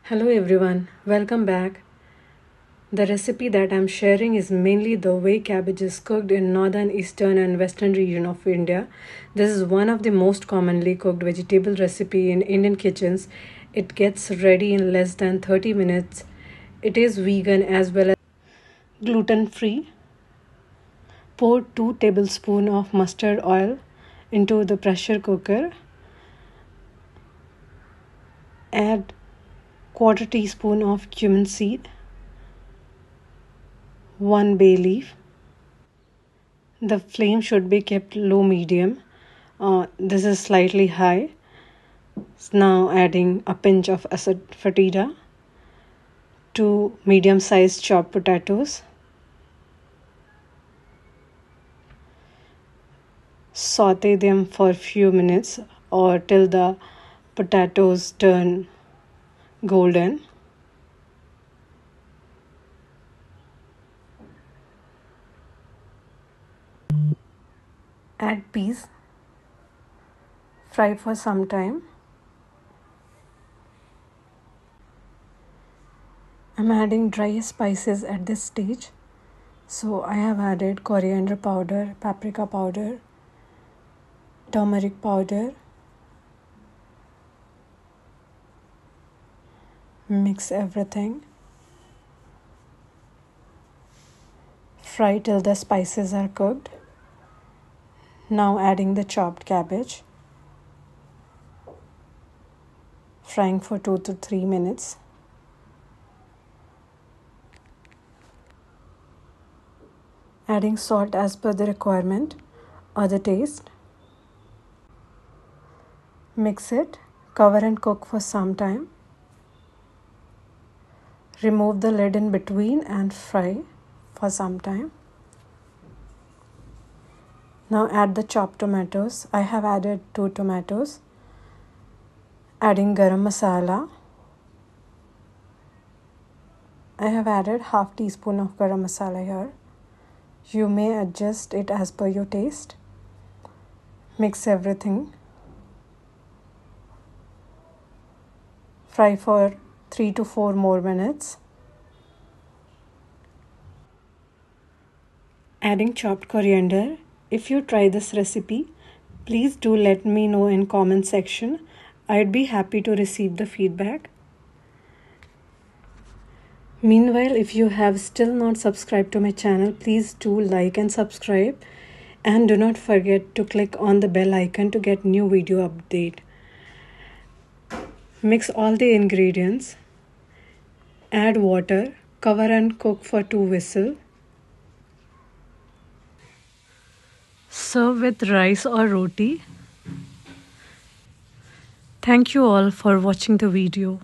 Hello everyone, welcome back. The recipe that I'm sharing is mainly the way cabbage is cooked in northern, eastern and western region of India. This is one of the most commonly cooked vegetable recipe in Indian kitchens. It gets ready in less than 30 minutes. It is vegan as well as gluten free. Pour 2 tablespoons of mustard oil into the pressure cooker. Add quarter teaspoon of cumin seed, 1 bay leaf. The flame should be kept low medium. This is slightly high. Now adding a pinch of asafoetida, 2 medium-sized chopped potatoes. Saute them for a few minutes or till the potatoes turn golden. Add peas. Fry for some time. I'm adding dry spices at this stage. So I have added coriander powder, paprika powder, turmeric powder. Mix everything. Fry till the spices are cooked. Now adding the chopped cabbage. Frying for 2 to 3 minutes. Adding salt as per the requirement or the taste. Mix it, cover and cook for some time. Remove the lid in between and fry for some time. Now add the chopped tomatoes. I have added 2 tomatoes. Adding garam masala. I have added half teaspoon of garam masala here. You may adjust it as per your taste. Mix everything. Fry for 3 to 4 more minutes. Adding chopped coriander. If you try this recipe, please do let me know in comment section. I'd be happy to receive the feedback. Meanwhile, if you have still not subscribed to my channel, please do like and subscribe. And do not forget to click on the bell icon to get new video update. Mix all the ingredients. Add water. Cover and cook for 2 whistles. Serve with rice or roti. Thank you all for watching the video.